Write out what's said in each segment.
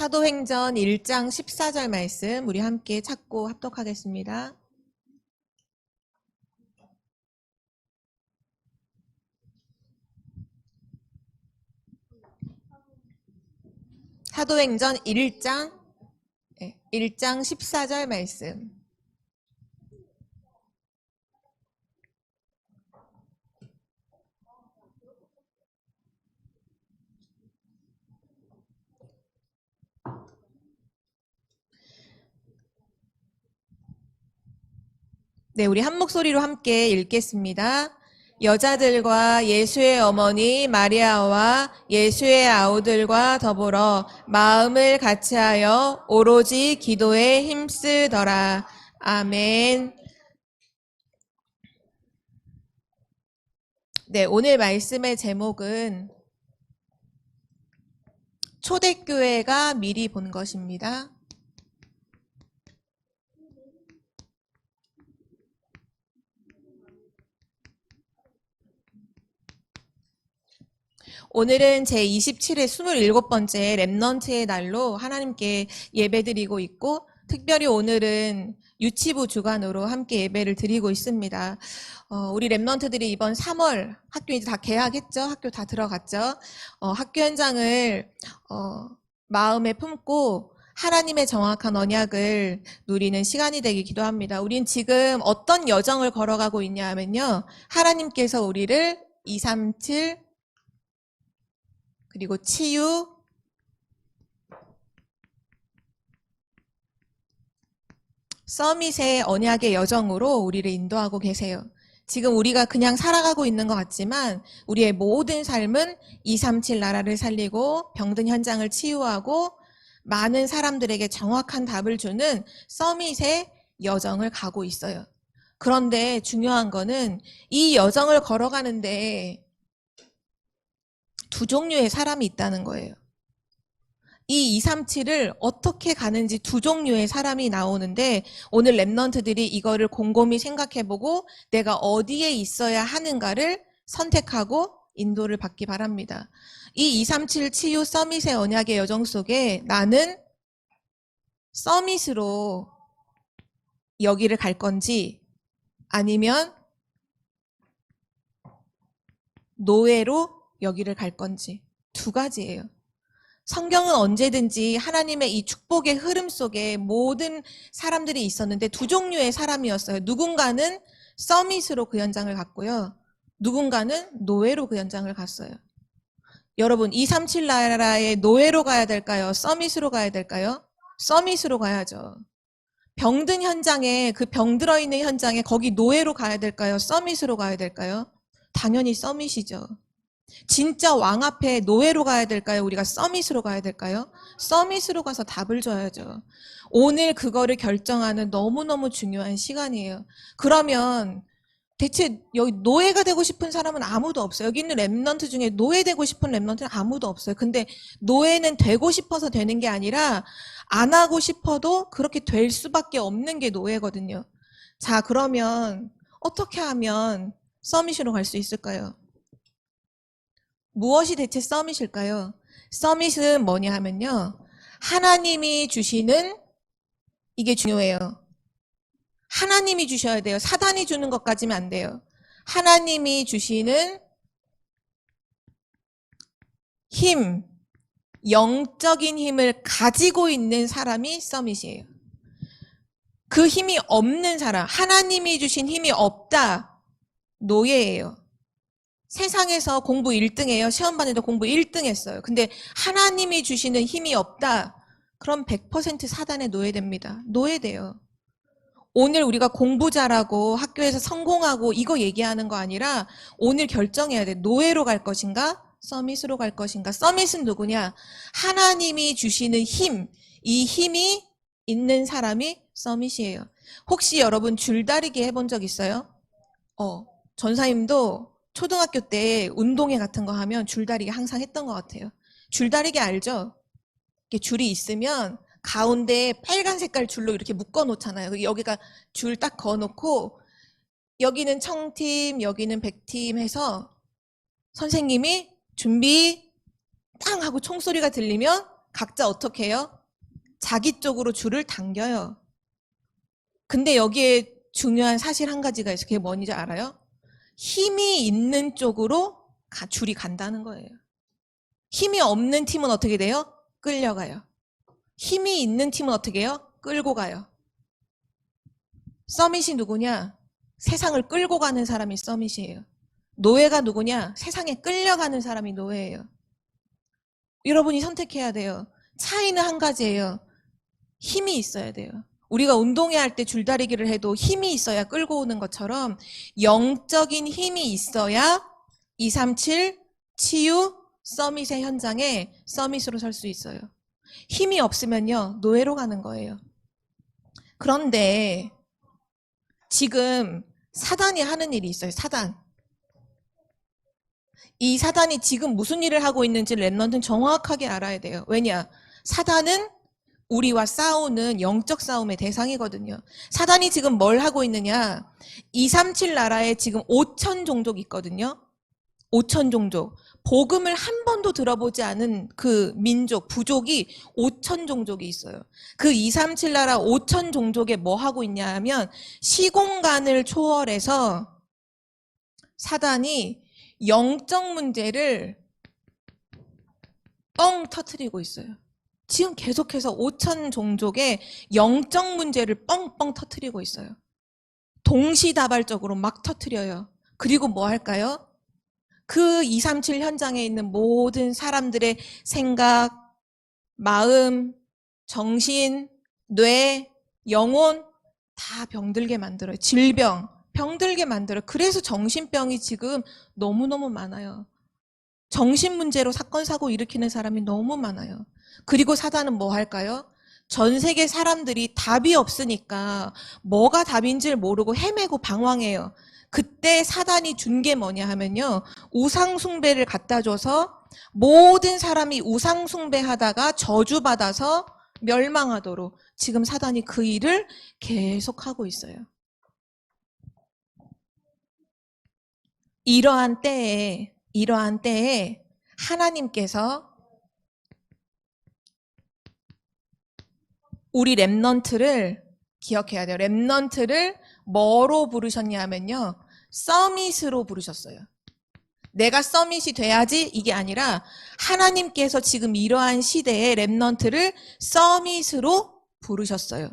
사도행전 1장 14절 말씀 우리 함께 찾고 합독하겠습니다. 사도행전 1장 14절 말씀. 네, 우리 한 목소리로 함께 읽겠습니다. 여자들과 예수의 어머니 마리아와 예수의 아우들과 더불어 마음을 같이하여 오로지 기도에 힘쓰더라. 아멘. 네, 오늘 말씀의 제목은 초대교회가 미리 본 것입니다. 오늘은 제27회 27번째 렘넌트의 날로 하나님께 예배드리고 있고, 특별히 오늘은 유치부 주관으로 함께 예배를 드리고 있습니다. 우리 렘넌트들이 이번 3월 학교 이제 다 개학했죠? 학교 다 들어갔죠? 학교 현장을 마음에 품고 하나님의 정확한 언약을 누리는 시간이 되길 기도합니다. 우린 지금 어떤 여정을 걸어가고 있냐 하면요, 하나님께서 우리를 237 그리고 치유, 서밋의 언약의 여정으로 우리를 인도하고 계세요. 지금 우리가 그냥 살아가고 있는 것 같지만 우리의 모든 삶은 237 나라를 살리고 병든 현장을 치유하고 많은 사람들에게 정확한 답을 주는 서밋의 여정을 가고 있어요. 그런데 중요한 거는 이 여정을 걸어가는데 두 종류의 사람이 있다는 거예요. 이 237을 어떻게 가는지 두 종류의 사람이 나오는데, 오늘 렘넌트들이 이거를 곰곰이 생각해보고 내가 어디에 있어야 하는가를 선택하고 인도를 받기 바랍니다. 이 237 치유 서밋의 언약의 여정 속에 나는 서밋으로 여기를 갈 건지 아니면 노예로 여기를 갈 건지, 두 가지예요. 성경은 언제든지 하나님의 이 축복의 흐름 속에 모든 사람들이 있었는데 두 종류의 사람이었어요. 누군가는 서밋으로 그 현장을 갔고요, 누군가는 노예로 그 현장을 갔어요. 여러분, 237 나라의 노예로 가야 될까요? 서밋으로 가야 될까요? 서밋으로 가야죠. 병든 현장에, 그 병 들어있는 현장에 거기 노예로 가야 될까요? 서밋으로 가야 될까요? 당연히 서밋이죠. 진짜 왕 앞에 노예로 가야 될까요? 우리가 서밋으로 가야 될까요? 서밋으로 가서 답을 줘야죠. 오늘 그거를 결정하는 너무너무 중요한 시간이에요. 그러면 대체 여기 노예가 되고 싶은 사람은 아무도 없어요. 여기 있는 렘넌트 중에 노예 되고 싶은 렘넌트는 아무도 없어요. 근데 노예는 되고 싶어서 되는 게 아니라 안 하고 싶어도 그렇게 될 수밖에 없는 게 노예거든요. 자, 그러면 어떻게 하면 서밋으로 갈 수 있을까요? 무엇이 대체 서밋일까요? 서밋은 뭐냐 하면요, 하나님이 주시는, 이게 중요해요. 하나님이 주셔야 돼요. 사단이 주는 것까지는 안 돼요. 하나님이 주시는 힘, 영적인 힘을 가지고 있는 사람이 서밋이에요. 그 힘이 없는 사람, 하나님이 주신 힘이 없다, 노예예요. 세상에서 공부 1등해요. 시험반에도 공부 1등 했어요. 근데 하나님이 주시는 힘이 없다, 그럼 100% 사단에 노예됩니다. 노예돼요. 오늘 우리가 공부 잘하고 학교에서 성공하고 이거 얘기하는 거 아니라 오늘 결정해야 돼. 노예로 갈 것인가? 서밋으로 갈 것인가? 서밋은 누구냐? 하나님이 주시는 힘, 이 힘이 있는 사람이 서밋이에요. 혹시 여러분 줄다리기 해본 적 있어요? 전사님도 초등학교 때 운동회 같은 거 하면 줄다리기 항상 했던 것 같아요. 줄다리기 알죠? 이렇게 줄이 있으면 가운데 빨간 색깔 줄로 이렇게 묶어 놓잖아요. 여기가 줄 딱 그어 놓고 여기는 청팀, 여기는 백팀 해서 선생님이 준비 땅 하고 총소리가 들리면 각자 어떻게 해요? 자기 쪽으로 줄을 당겨요. 근데 여기에 중요한 사실 한 가지가 있어요. 그게 뭔지 알아요? 힘이 있는 쪽으로 줄이 간다는 거예요. 힘이 없는 팀은 어떻게 돼요? 끌려가요. 힘이 있는 팀은 어떻게 해요? 끌고 가요. 서밋이 누구냐? 세상을 끌고 가는 사람이 서밋이에요. 노예가 누구냐? 세상에 끌려가는 사람이 노예예요. 여러분이 선택해야 돼요. 차이는 한 가지예요. 힘이 있어야 돼요. 우리가 운동회 할 때 줄다리기를 해도 힘이 있어야 끌고 오는 것처럼 영적인 힘이 있어야 237 치유 서밋의 현장에 서밋으로 설 수 있어요. 힘이 없으면요, 노예로 가는 거예요. 그런데 지금 사단이 하는 일이 있어요. 사단. 이 사단이 지금 무슨 일을 하고 있는지 렘넌트는 정확하게 알아야 돼요. 왜냐? 사단은 우리와 싸우는 영적 싸움의 대상이거든요. 사단이 지금 뭘 하고 있느냐? 237 나라에 지금 5천 종족이 있거든요. 5천 종족. 복음을 한 번도 들어보지 않은 그 민족, 부족이 5천 종족이 있어요. 그 237 나라 5천 종족에 뭐 하고 있냐 하면 시공간을 초월해서 사단이 영적 문제를 뻥 터트리고 있어요. 지금 계속해서 5천 종족의 영적 문제를 뻥뻥 터트리고 있어요. 동시다발적으로 막 터트려요. 그리고 뭐 할까요? 그 237 현장에 있는 모든 사람들의 생각, 마음, 정신, 뇌, 영혼 다 병들게 만들어요. 질병, 병들게 만들어요. 그래서 정신병이 지금 너무너무 많아요. 정신 문제로 사건, 사고 일으키는 사람이 너무 많아요. 그리고 사단은 뭐 할까요? 전 세계 사람들이 답이 없으니까 뭐가 답인지를 모르고 헤매고 방황해요. 그때 사단이 준 게 뭐냐 하면요. 우상숭배를 갖다 줘서 모든 사람이 우상숭배하다가 저주받아서 멸망하도록 지금 사단이 그 일을 계속하고 있어요. 이러한 때에 하나님께서 우리 렘넌트를 기억해야 돼요. 렘넌트를 뭐로 부르셨냐 하면요. 서밋으로 부르셨어요. 내가 서밋이 돼야지 이게 아니라 하나님께서 지금 이러한 시대에 렘넌트를 서밋으로 부르셨어요.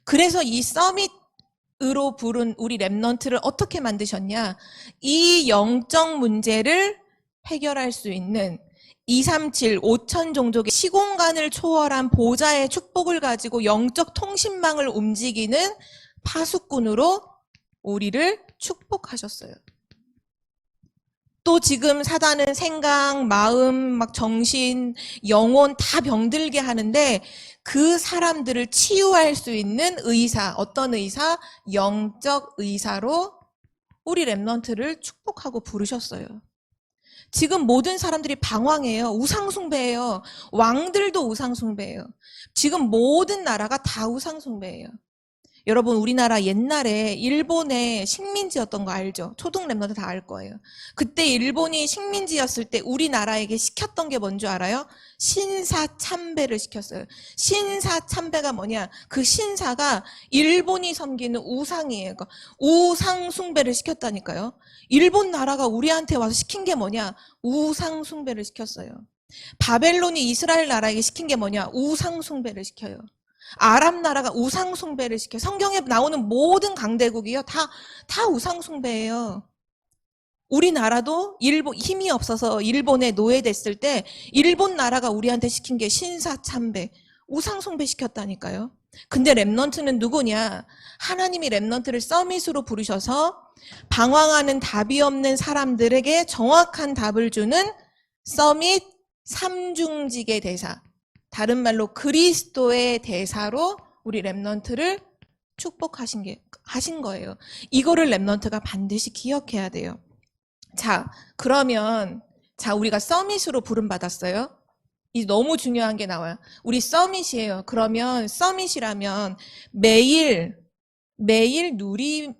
그래서 이 서밋으로 부른 우리 렘넌트를 어떻게 만드셨냐? 이 영적 문제를 해결할 수 있는 237, 5천 종족의 시공간을 초월한 보좌의 축복을 가지고 영적 통신망을 움직이는 파수꾼으로 우리를 축복하셨어요. 또 지금 사단은 생각, 마음, 막 정신, 영혼 다 병들게 하는데 그 사람들을 치유할 수 있는 의사, 어떤 의사? 영적 의사로 우리 렘넌트를 축복하고 부르셨어요. 지금 모든 사람들이 방황해요. 우상숭배해요. 왕들도 우상숭배해요. 지금 모든 나라가 다 우상숭배해요. 여러분 우리나라 옛날에 일본의 식민지였던 거 알죠? 초등 랩너들 다 알 거예요. 그때 일본이 식민지였을 때 우리나라에게 시켰던 게 뭔 줄 알아요? 신사참배를 시켰어요. 신사참배가 뭐냐? 그 신사가 일본이 섬기는 우상이에요. 그러니까 우상숭배를 시켰다니까요. 일본 나라가 우리한테 와서 시킨 게 뭐냐? 우상숭배를 시켰어요. 바벨론이 이스라엘 나라에게 시킨 게 뭐냐? 우상숭배를 시켜요. 아랍 나라가 우상숭배를 시켜. 성경에 나오는 모든 강대국이요. 다 우상숭배예요. 우리나라도 일본 힘이 없어서 일본에 노예됐을 때 일본 나라가 우리한테 시킨 게 신사참배, 우상숭배 시켰다니까요. 근데 렘넌트는 누구냐? 하나님이 렘넌트를 서밋으로 부르셔서 방황하는 답이 없는 사람들에게 정확한 답을 주는 서밋 삼중직의 대사. 다른 말로 그리스도의 대사로 우리 렘넌트를 축복하신 거예요. 이거를 렘넌트가 반드시 기억해야 돼요. 자, 그러면 우리가 서밋으로 부름받았어요. 이 너무 중요한 게 나와요. 우리 서밋이에요. 그러면 서밋이라면 매일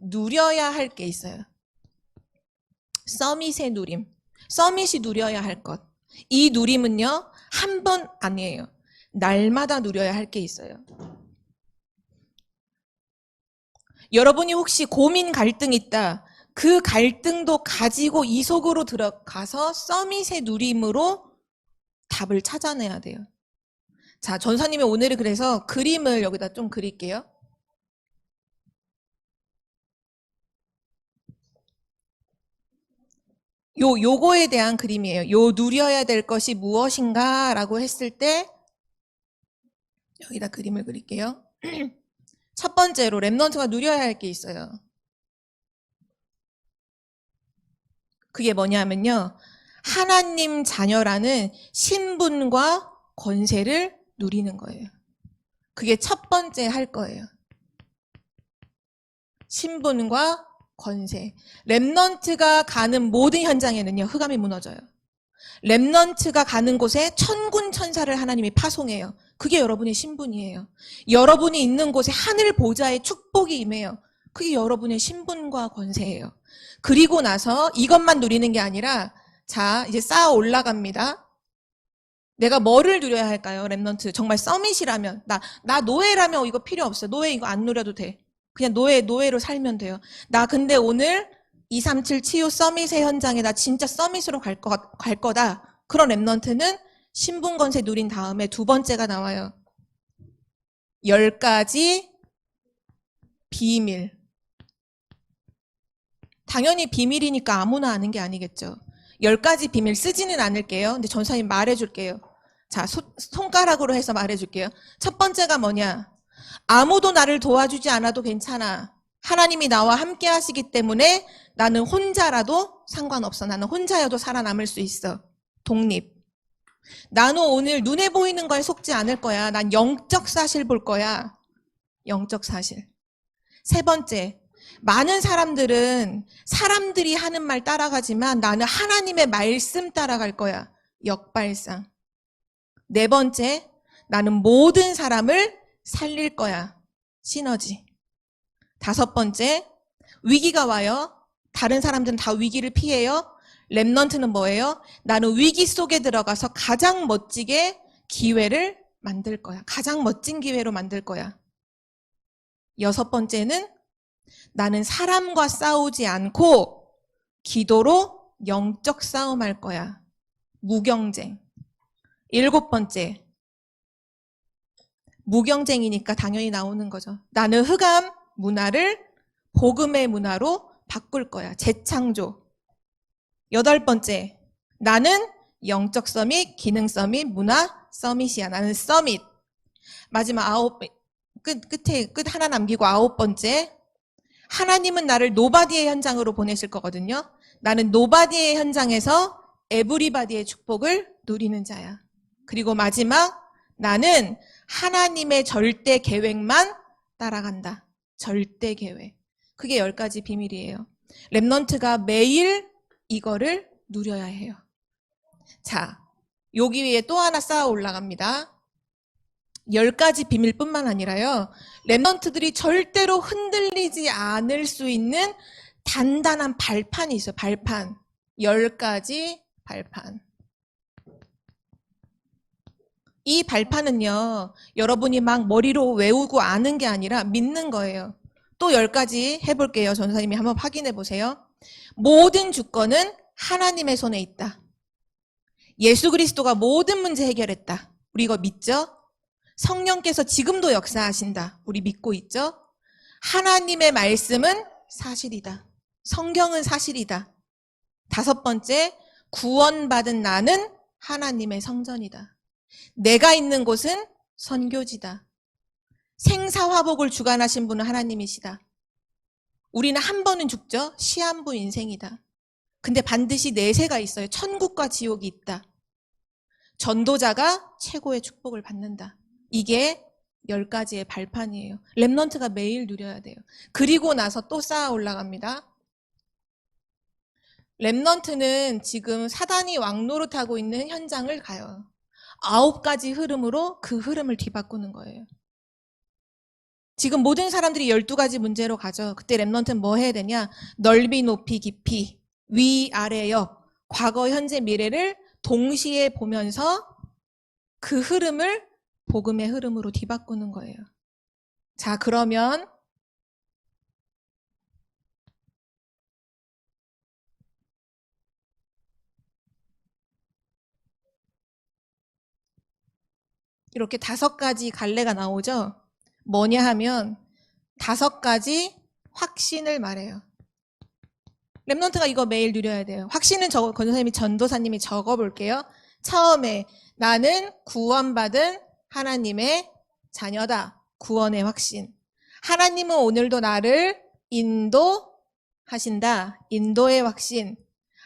누려야 할 게 있어요. 서밋의 누림. 서밋이 누려야 할 것. 이 누림은요, 한 번 아니에요. 날마다 누려야 할 게 있어요. 여러분이 혹시 고민 갈등 있다. 그 갈등도 가지고 이 속으로 들어가서 서밋의 누림으로 답을 찾아내야 돼요. 자, 전사님이 오늘은 그래서 그림을 여기다 좀 그릴게요. 요거에 대한 그림이에요. 요 누려야 될 것이 무엇인가 라고 했을 때 여기다 그림을 그릴게요. 첫 번째로 렘넌트가 누려야 할 게 있어요. 그게 뭐냐면요. 하나님 자녀라는 신분과 권세를 누리는 거예요. 그게 첫 번째 할 거예요. 신분과 권세. 렘넌트가 가는 모든 현장에는요. 흑암이 무너져요. 렘넌트가 가는 곳에 천군 천사를 하나님이 파송해요. 그게 여러분의 신분이에요. 여러분이 있는 곳에 하늘 보좌의 축복이 임해요. 그게 여러분의 신분과 권세예요. 그리고 나서 이것만 누리는 게 아니라 자, 이제 쌓아 올라갑니다. 내가 뭐를 누려야 할까요? 렘넌트. 정말 서밋이라면 나 노예라면 이거 필요 없어요. 노예 이거 안 누려도 돼. 그냥 노예로 살면 돼요. 나 근데 오늘 237 치유 서밋의 현장에 나 진짜 서밋으로 갈 거다. 그런 렘넌트는 신분 권세 누린 다음에 두 번째가 나와요. 10가지 비밀. 당연히 비밀이니까 아무나 아는 게 아니겠죠. 10가지 비밀 쓰지는 않을게요. 근데 전사님 말해줄게요. 자, 손가락으로 해서 말해줄게요. 첫 번째가 뭐냐? 아무도 나를 도와주지 않아도 괜찮아. 하나님이 나와 함께 하시기 때문에 나는 혼자라도 상관없어. 나는 혼자여도 살아남을 수 있어. 독립. 나는 오늘 눈에 보이는 거에 속지 않을 거야. 난 영적 사실 볼 거야. 영적 사실. 세 번째, 많은 사람들은 사람들이 하는 말 따라가지만 나는 하나님의 말씀 따라갈 거야. 역발상. 네 번째, 나는 모든 사람을 살릴 거야. 시너지. 다섯 번째, 위기가 와요. 다른 사람들은 다 위기를 피해요. 렘넌트는 뭐예요? 나는 위기 속에 들어가서 가장 멋지게 기회를 만들 거야. 가장 멋진 기회로 만들 거야. 여섯 번째는 나는 사람과 싸우지 않고 기도로 영적 싸움할 거야. 무경쟁. 일곱 번째, 무경쟁이니까 당연히 나오는 거죠. 나는 흑암 문화를 복음의 문화로 바꿀 거야. 재창조. 여덟 번째, 나는 영적 서밋, 기능 서밋, 문화 서밋이야. 나는 서밋. 마지막 끝 하나 남기고 아홉 번째, 하나님은 나를 노바디의 현장으로 보내실 거거든요. 나는 노바디의 현장에서 에브리바디의 축복을 누리는 자야. 그리고 마지막, 나는 하나님의 절대 계획만 따라간다. 절대 계획. 그게 10가지 비밀이에요. 렘넌트가 매일 이거를 누려야 해요. 자, 여기 위에 또 하나 쌓아 올라갑니다. 10가지 비밀뿐만 아니라요. 렘넌트들이 절대로 흔들리지 않을 수 있는 단단한 발판이 있어요. 발판. 10가지 발판. 이 발판은요. 여러분이 막 머리로 외우고 아는 게 아니라 믿는 거예요. 또 10가지 해볼게요. 전사님이 한번 확인해 보세요. 모든 주권은 하나님의 손에 있다. 예수 그리스도가 모든 문제 해결했다. 우리 이거 믿죠? 성령께서 지금도 역사하신다. 우리 믿고 있죠? 하나님의 말씀은 사실이다. 성경은 사실이다. 다섯 번째, 구원받은 나는 하나님의 성전이다. 내가 있는 곳은 선교지다. 생사화복을 주관하신 분은 하나님이시다. 우리는 한 번은 죽죠? 시한부 인생이다. 근데 반드시 내세가 있어요. 천국과 지옥이 있다. 전도자가 최고의 축복을 받는다. 이게 10가지의 발판이에요. 렘넌트가 매일 누려야 돼요. 그리고 나서 또 쌓아 올라갑니다. 렘넌트는 지금 사단이 왕노릇하고 있는 현장을 가요. 9가지 흐름으로 그 흐름을 뒤바꾸는 거예요. 지금 모든 사람들이 12가지 문제로 가죠. 그때 렘넌트는 뭐 해야 되냐? 넓이, 높이, 깊이, 위, 아래, 옆, 과거, 현재, 미래를 동시에 보면서 그 흐름을 복음의 흐름으로 뒤바꾸는 거예요. 자, 그러면 이렇게 5가지 갈래가 나오죠? 뭐냐 하면 5가지 확신을 말해요. 랩넌트가 이거 매일 누려야 돼요. 확신은 권사님이 전도사님이 적어볼게요. 처음에 나는 구원받은 하나님의 자녀다. 구원의 확신. 하나님은 오늘도 나를 인도하신다. 인도의 확신.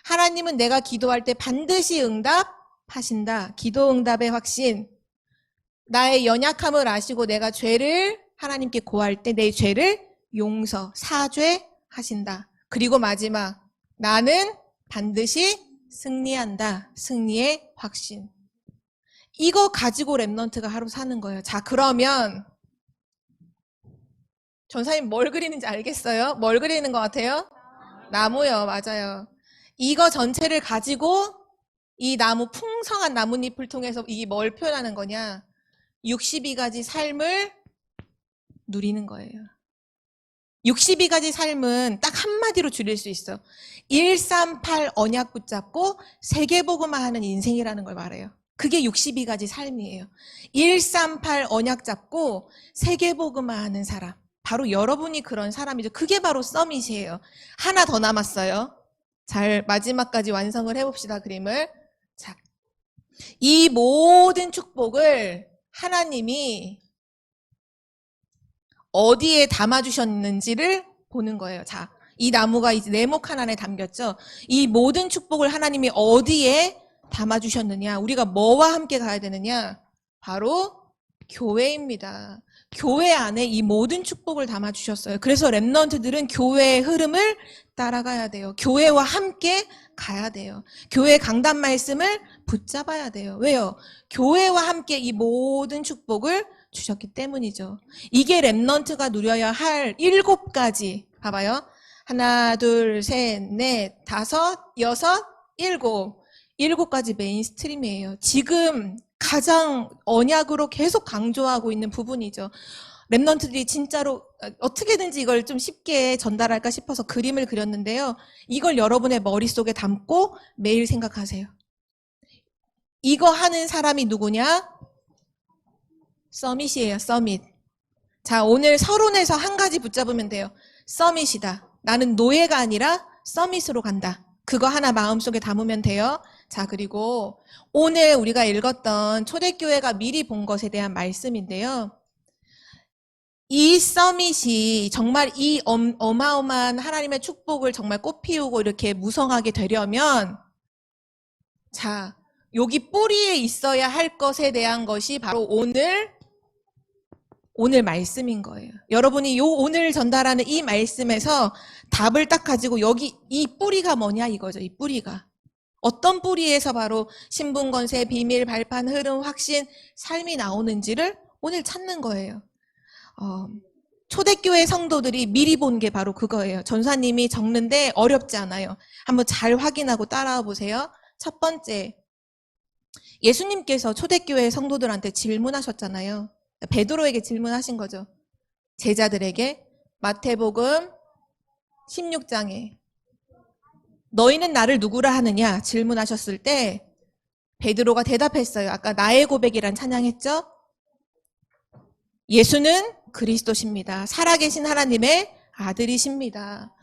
하나님은 내가 기도할 때 반드시 응답하신다. 기도 응답의 확신. 나의 연약함을 아시고 내가 죄를 하나님께 고할 때 내 죄를 용서, 사죄하신다. 그리고 마지막, 나는 반드시 승리한다. 승리의 확신. 이거 가지고 랩넌트가 하루 사는 거예요. 자, 그러면 전사님 뭘 그리는지 알겠어요? 뭘 그리는 것 같아요? 나무요. 맞아요. 이거 전체를 가지고 이 나무, 풍성한 나뭇잎을 통해서 이게 뭘 표현하는 거냐? 62가지 삶을 누리는 거예요. 62가지 삶은 딱 한마디로 줄일 수 있어. 138 언약 붙잡고 세계복음화 하는 인생이라는 걸 말해요. 그게 62가지 삶이에요. 138 언약 잡고 세계복음화 하는 사람. 바로 여러분이 그런 사람이죠. 그게 바로 서밋이에요. 하나 더 남았어요. 잘 마지막까지 완성을 해봅시다. 그림을. 자, 이 모든 축복을 하나님이 어디에 담아주셨는지를 보는 거예요. 자, 이 나무가 이제 네모 하나에 담겼죠. 이 모든 축복을 하나님이 어디에 담아주셨느냐? 우리가 뭐와 함께 가야 되느냐? 바로 교회입니다. 교회 안에 이 모든 축복을 담아주셨어요. 그래서 랩넌트들은 교회의 흐름을 따라가야 돼요. 교회와 함께 가야 돼요. 교회 강단 말씀을 붙잡아야 돼요. 왜요? 교회와 함께 이 모든 축복을 주셨기 때문이죠. 이게 랩넌트가 누려야 할 7가지. 봐봐요. 하나, 둘, 셋, 넷, 다섯, 여섯, 일곱. 7가지 메인스트림이에요. 지금 가장 언약으로 계속 강조하고 있는 부분이죠. 랩넌트들이 진짜로 어떻게든지 이걸 좀 쉽게 전달할까 싶어서 그림을 그렸는데요. 이걸 여러분의 머릿속에 담고 매일 생각하세요. 이거 하는 사람이 누구냐? 서밋이에요. 서밋. 자, 오늘 서론에서 한 가지 붙잡으면 돼요. 서밋이다. 나는 노예가 아니라 서밋으로 간다. 그거 하나 마음속에 담으면 돼요. 자, 그리고 오늘 우리가 읽었던 초대교회가 미리 본 것에 대한 말씀인데요. 이 서밋이 정말 이 어마어마한 하나님의 축복을 정말 꽃피우고 이렇게 무성하게 되려면, 자, 여기 뿌리에 있어야 할 것에 대한 것이 바로 오늘 말씀인 거예요. 여러분이 오늘 전달하는 이 말씀에서 답을 딱 가지고 여기 이 뿌리가 뭐냐 이거죠. 이 뿌리가. 어떤 뿌리에서 바로 신분, 권세, 비밀, 발판, 흐름, 확신, 삶이 나오는지를 오늘 찾는 거예요. 초대교회 성도들이 미리 본 게 바로 그거예요. 전사님이 적는데 어렵지 않아요. 한번 잘 확인하고 따라와 보세요. 첫 번째, 예수님께서 초대교회 성도들한테 질문하셨잖아요. 베드로에게 질문하신 거죠. 제자들에게 마태복음 16장에 너희는 나를 누구라 하느냐 질문하셨을 때 베드로가 대답했어요. 아까 나의 고백이란 찬양했죠? 예수는 그리스도십니다. 살아계신 하나님의 아들이십니다.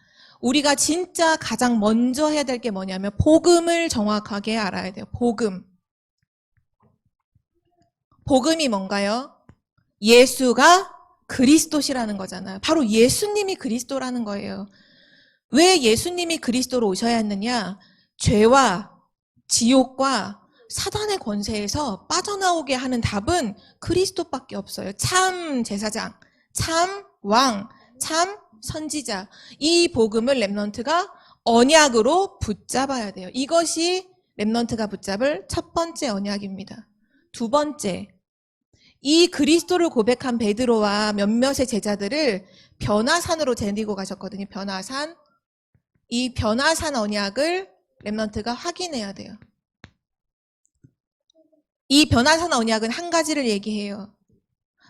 우리가 진짜 가장 먼저 해야 될 게 뭐냐면 복음을 정확하게 알아야 돼요. 복음. 복음이 뭔가요? 예수가 그리스도시라는 거잖아요. 바로 예수님이 그리스도라는 거예요. 왜 예수님이 그리스도로 오셔야 했느냐? 죄와 지옥과 사단의 권세에서 빠져나오게 하는 답은 그리스도밖에 없어요. 참 제사장, 참 왕, 참 선지자. 이 복음을 랩넌트가 언약으로 붙잡아야 돼요. 이것이 랩넌트가 붙잡을 첫 번째 언약입니다. 두 번째, 이 그리스도를 고백한 베드로와 몇몇의 제자들을 변화산으로 데리고 가셨거든요. 변화산. 이 변화산 언약을 랩넌트가 확인해야 돼요. 이 변화산 언약은 한 가지를 얘기해요.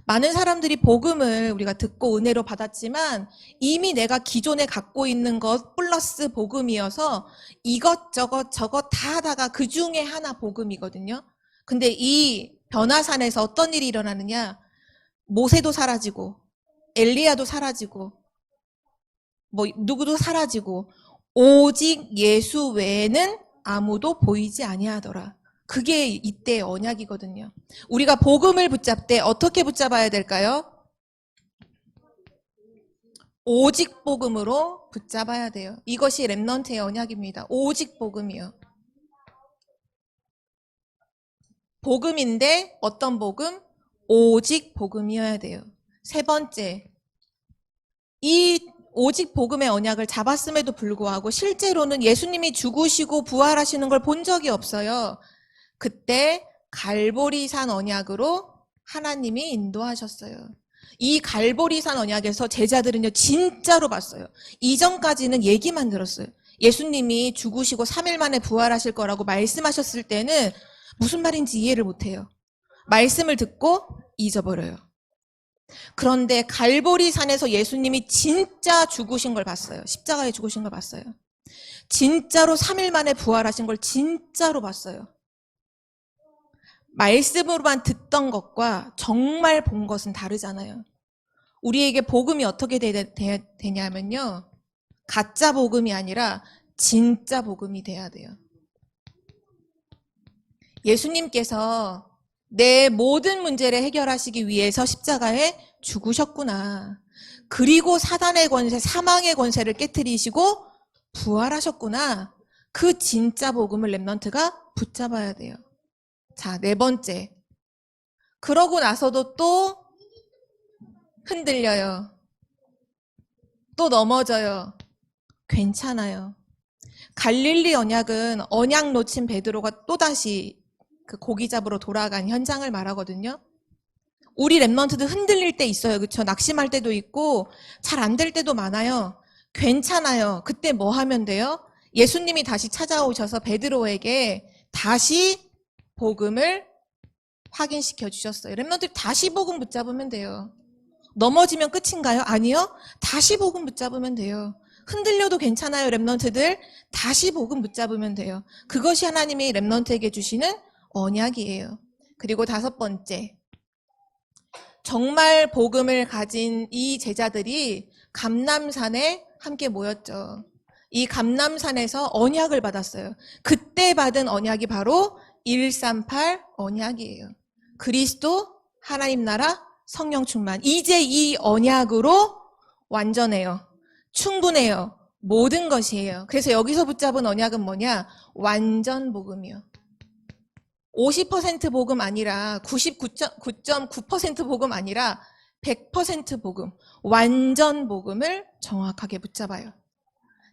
많은 사람들이 복음을 우리가 듣고 은혜로 받았지만 이미 내가 기존에 갖고 있는 것 플러스 복음이어서 이것저것 저것 다 하다가 그 중에 하나 복음이거든요. 근데 이 변화산에서 어떤 일이 일어나느냐? 모세도 사라지고 엘리야도 사라지고 뭐 누구도 사라지고 오직 예수 외에는 아무도 보이지 아니하더라. 그게 이때의 언약이거든요. 우리가 복음을 붙잡되 어떻게 붙잡아야 될까요? 오직 복음으로 붙잡아야 돼요. 이것이 렘넌트의 언약입니다. 오직 복음이요. 복음인데 어떤 복음? 오직 복음이어야 돼요. 세 번째, 이 오직 복음의 언약을 잡았음에도 불구하고 실제로는 예수님이 죽으시고 부활하시는 걸 본 적이 없어요. 그때 갈보리산 언약으로 하나님이 인도하셨어요. 이 갈보리산 언약에서 제자들은요 진짜로 봤어요. 이전까지는 얘기만 들었어요. 예수님이 죽으시고 3일 만에 부활하실 거라고 말씀하셨을 때는 무슨 말인지 이해를 못해요. 말씀을 듣고 잊어버려요. 그런데 갈보리산에서 예수님이 진짜 죽으신 걸 봤어요. 십자가에 죽으신 걸 봤어요. 진짜로 3일 만에 부활하신 걸 진짜로 봤어요. 말씀으로만 듣던 것과 정말 본 것은 다르잖아요. 우리에게 복음이 어떻게 되냐면요. 가짜 복음이 아니라 진짜 복음이 돼야 돼요. 예수님께서 내 모든 문제를 해결하시기 위해서 십자가에 죽으셨구나. 그리고 사단의 권세, 사망의 권세를 깨트리시고 부활하셨구나. 그 진짜 복음을 렘넌트가 붙잡아야 돼요. 자, 네 번째. 그러고 나서도 또 흔들려요. 또 넘어져요. 괜찮아요. 갈릴리 언약은 언약 놓친 베드로가 또다시 그 고기 잡으러 돌아간 현장을 말하거든요. 우리 렘넌트도 흔들릴 때 있어요. 그렇죠? 낙심할 때도 있고 잘 안 될 때도 많아요. 괜찮아요. 그때 뭐 하면 돼요? 예수님이 다시 찾아오셔서 베드로에게 다시 복음을 확인시켜 주셨어요. 렘넌트 다시 복음 붙잡으면 돼요. 넘어지면 끝인가요? 아니요. 다시 복음 붙잡으면 돼요. 흔들려도 괜찮아요. 렘넌트들 다시 복음 붙잡으면 돼요. 그것이 하나님이 렘넌트에게 주시는 언약이에요. 그리고 다섯 번째, 정말 복음을 가진 이 제자들이 감람산에 함께 모였죠. 이 감람산에서 언약을 받았어요. 그때 받은 언약이 바로 138 언약이에요. 그리스도, 하나님 나라, 성령 충만. 이제 이 언약으로 완전해요. 충분해요. 모든 것이에요. 그래서 여기서 붙잡은 언약은 뭐냐? 완전 복음이요. 50% 복음 아니라 99.9% 복음 아니라 100% 복음, 완전 복음을 정확하게 붙잡아요.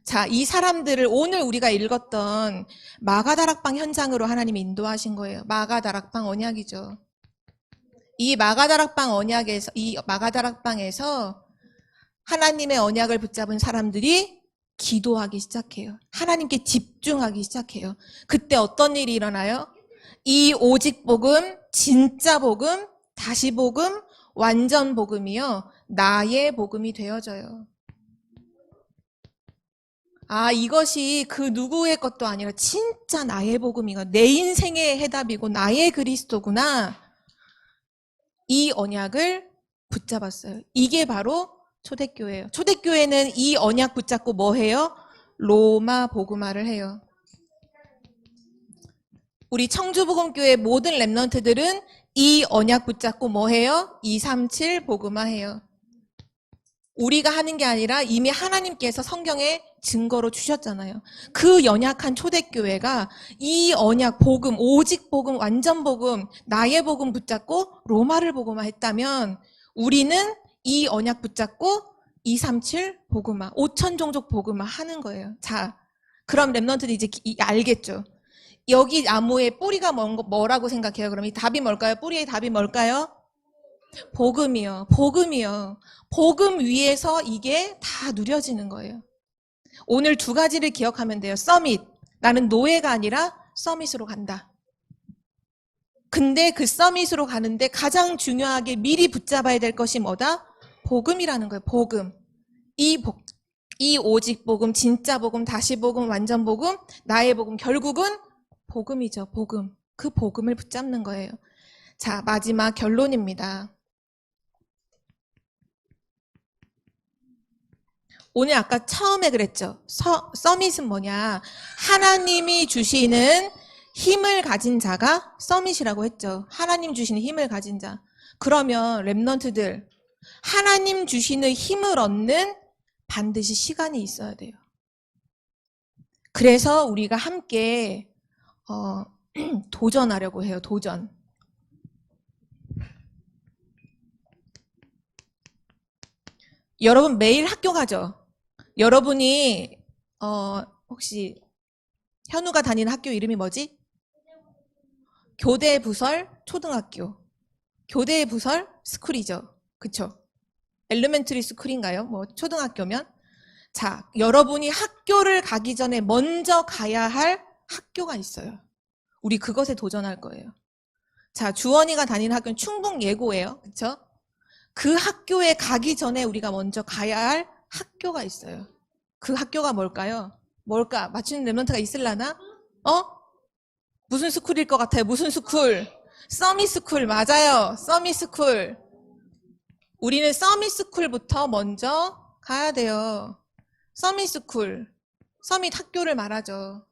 자, 이 사람들을 오늘 우리가 읽었던 마가다락방 현장으로 하나님이 인도하신 거예요. 마가다락방 언약이죠. 이 마가다락방에서 하나님의 언약을 붙잡은 사람들이 기도하기 시작해요. 하나님께 집중하기 시작해요. 그때 어떤 일이 일어나요? 이 오직 복음, 진짜 복음, 다시 복음, 완전 복음이요. 나의 복음이 되어져요. 아, 이것이 그 누구의 것도 아니라 진짜 나의 복음이고 내 인생의 해답이고 나의 그리스도구나. 이 언약을 붙잡았어요. 이게 바로 초대교회예요. 초대교회는 이 언약 붙잡고 뭐 해요? 로마 복음화를 해요. 우리 청주복음교회 모든 렘넌트들은 이 언약 붙잡고 뭐 해요? 237 복음화 해요. 우리가 하는 게 아니라 이미 하나님께서 성경에 증거로 주셨잖아요. 그 연약한 초대교회가 이 언약 복음, 오직 복음, 완전 복음, 나의 복음 붙잡고 로마를 복음화 했다면 우리는 이 언약 붙잡고 237 복음화, 5천종족 복음화 하는 거예요. 자, 그럼 렘넌트들이 이제 알겠죠. 여기 나무의 뿌리가 뭐라고 생각해요? 그럼 이 답이 뭘까요? 뿌리의 답이 뭘까요? 복음이요. 복음이요. 복음 위에서 이게 다 누려지는 거예요. 오늘 두 가지를 기억하면 돼요. 서밋. 나는 노예가 아니라 서밋으로 간다. 근데 그 서밋으로 가는데 가장 중요하게 미리 붙잡아야 될 것이 뭐다? 복음이라는 거예요. 복음. 이 오직 복음, 진짜 복음, 다시 복음, 완전 복음, 나의 복음, 결국은 복음이죠. 복음. 그 복음을 붙잡는 거예요. 자, 마지막 결론입니다. 오늘 아까 처음에 그랬죠. 서밋은 뭐냐? 하나님이 주시는 힘을 가진 자가 서밋이라고 했죠. 하나님 주시는 힘을 가진 자. 그러면 렘넌트들, 하나님 주시는 힘을 얻는 반드시 시간이 있어야 돼요. 그래서 우리가 함께 도전하려고 해요. 도전. 여러분 매일 학교 가죠? 여러분이 혹시 현우가 다니는 학교 이름이 뭐지? 교대부설 초등학교. 교대부설 스쿨이죠. 그쵸? 엘리멘터리 스쿨인가요? 뭐 초등학교면? 자, 여러분이 학교를 가기 전에 먼저 가야 할 학교가 있어요. 우리 그것에 도전할 거예요. 자, 주원이가 다니는 학교는 충북예고예요. 그쵸? 그 학교에 가기 전에 우리가 먼저 가야 할 학교가 있어요. 그 학교가 뭘까요? 뭘까? 맞추는 랩런트가 있을라나? 무슨 스쿨일 것 같아요? 무슨 스쿨? 서밋스쿨 맞아요. 서밋스쿨. 우리는 서밋스쿨부터 먼저 가야 돼요. 서밋스쿨. 서밋 학교를 말하죠.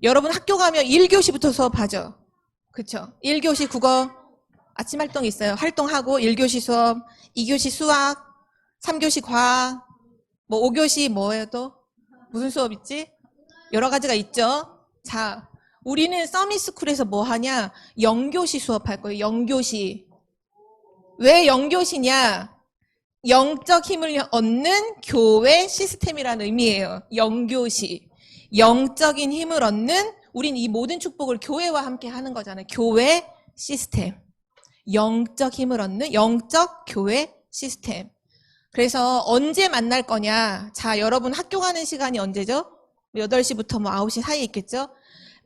여러분 학교 가면 1교시부터 수업하죠. 그쵸? 1교시 국어 아침 활동 있어요. 활동하고 1교시 수업, 2교시 수학, 3교시 과학, 뭐 5교시 뭐예요 또? 무슨 수업 있지? 여러 가지가 있죠. 자, 우리는 서밋스쿨에서 뭐 하냐? 영교시 수업할 거예요. 영교시. 왜 영교시냐? 영적 힘을 얻는 교회 시스템이라는 의미예요. 영교시. 영적인 힘을 얻는, 우린 이 모든 축복을 교회와 함께 하는 거잖아요. 교회 시스템. 영적 힘을 얻는 영적 교회 시스템. 그래서 언제 만날 거냐? 자, 여러분 학교 가는 시간이 언제죠? 8시부터 뭐 9시 사이에 있겠죠?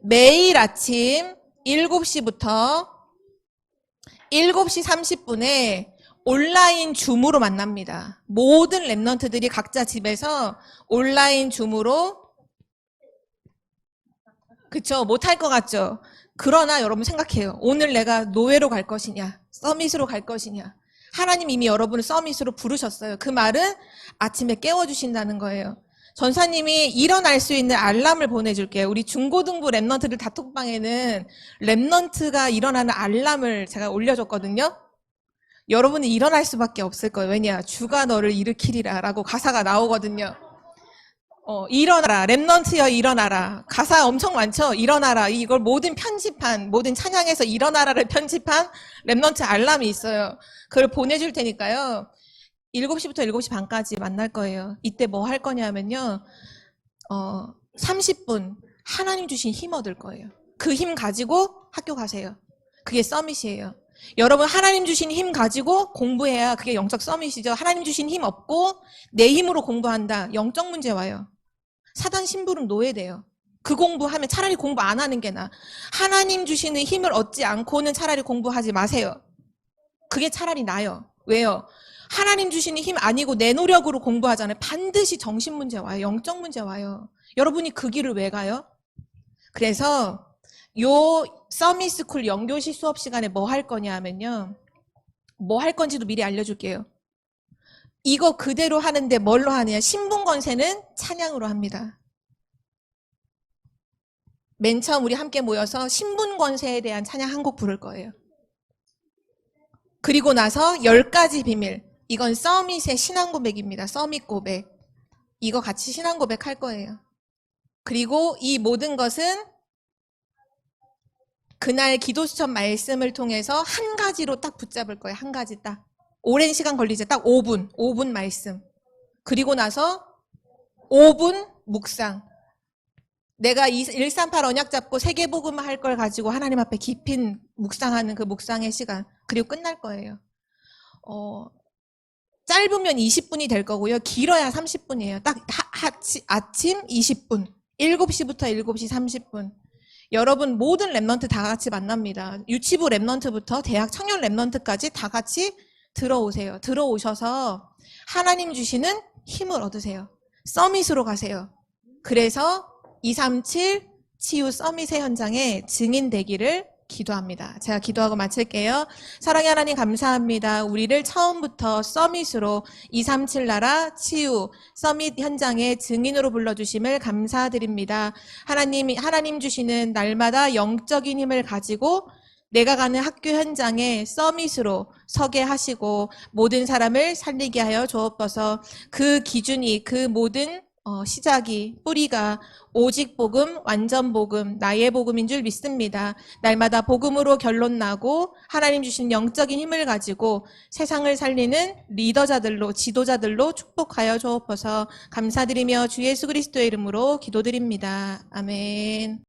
매일 아침 7시부터 7시 30분에 온라인 줌으로 만납니다. 모든 랩런트들이 각자 집에서 온라인 줌으로, 그쵸? 못할 것 같죠? 그러나 여러분 생각해요. 오늘 내가 노예로 갈 것이냐? 서밋으로 갈 것이냐? 하나님 이미 여러분을 서밋으로 부르셨어요. 그 말은 아침에 깨워주신다는 거예요. 전사님이 일어날 수 있는 알람을 보내줄게요. 우리 중고등부 랩런트들 다톡방에는 랩런트가 일어나는 알람을 제가 올려줬거든요. 여러분이 일어날 수밖에 없을 거예요. 왜냐? 주가 너를 일으키리라 라고 가사가 나오거든요. 일어나라. 랩넌트여 일어나라. 가사 엄청 많죠? 일어나라. 이걸 모든 편집한, 모든 찬양에서 일어나라를 편집한 랩넌트 알람이 있어요. 그걸 보내줄 테니까요. 7시부터 7시 반까지 만날 거예요. 이때 뭐 할 거냐면요. 30분 하나님 주신 힘 얻을 거예요. 그 힘 가지고 학교 가세요. 그게 서밋이에요. 여러분 하나님 주신 힘 가지고 공부해야 그게 영적 서밋이죠. 하나님 주신 힘 없고 내 힘으로 공부한다. 영적 문제 와요. 사단 심부름 노예돼요. 그 공부하면 차라리 공부 안 하는 게 나아. 하나님 주시는 힘을 얻지 않고는 차라리 공부하지 마세요. 그게 차라리 나아요. 왜요? 하나님 주시는 힘 아니고 내 노력으로 공부하잖아요. 반드시 정신 문제 와요. 영적 문제 와요. 여러분이 그 길을 왜 가요? 그래서 요 서밋스쿨 영교시 수업 시간에 뭐 할 거냐 하면요. 뭐 할 건지도 미리 알려줄게요. 이거 그대로 하는데 뭘로 하느냐. 신분권세는 찬양으로 합니다. 맨 처음 우리 함께 모여서 신분권세에 대한 찬양 한 곡 부를 거예요. 그리고 나서 10가지 비밀. 이건 서밋의 신앙 고백입니다. 서밋 고백. 이거 같이 신앙 고백 할 거예요. 그리고 이 모든 것은 그날 기도 수첩 말씀을 통해서 한 가지로 딱 붙잡을 거예요. 한 가지 딱. 오랜 시간 걸리죠. 딱 5분 말씀. 그리고 나서 5분 묵상. 내가 138 언약 잡고 세계복음 할 걸 가지고 하나님 앞에 깊이 묵상하는 그 묵상의 시간. 그리고 끝날 거예요. 짧으면 20분이 될 거고요. 길어야 30분이에요. 딱 아침 20분. 7시부터 7시 30분. 여러분 모든 랩넌트 다 같이 만납니다. 유치부 랩넌트부터 대학 청년 랩넌트까지 다 같이 들어오세요. 들어오셔서 하나님 주시는 힘을 얻으세요. 서밋으로 가세요. 그래서 237 치유 서밋의 현장에 증인 되기를 기도합니다. 제가 기도하고 마칠게요. 사랑의 하나님 감사합니다. 우리를 처음부터 서밋으로 237 나라 치유 서밋 현장의 증인으로 불러주심을 감사드립니다. 하나님 주시는 날마다 영적인 힘을 가지고 내가 가는 학교 현장에 서밋으로 서게 하시고 모든 사람을 살리게 하여 주옵소서. 그 기준이 그 모든 시작이 뿌리가 오직 복음, 완전 복음, 나의 복음인 줄 믿습니다. 날마다 복음으로 결론 나고 하나님 주신 영적인 힘을 가지고 세상을 살리는 리더자들로 지도자들로 축복하여 주옵소서. 감사드리며 주 예수 그리스도의 이름으로 기도드립니다. 아멘.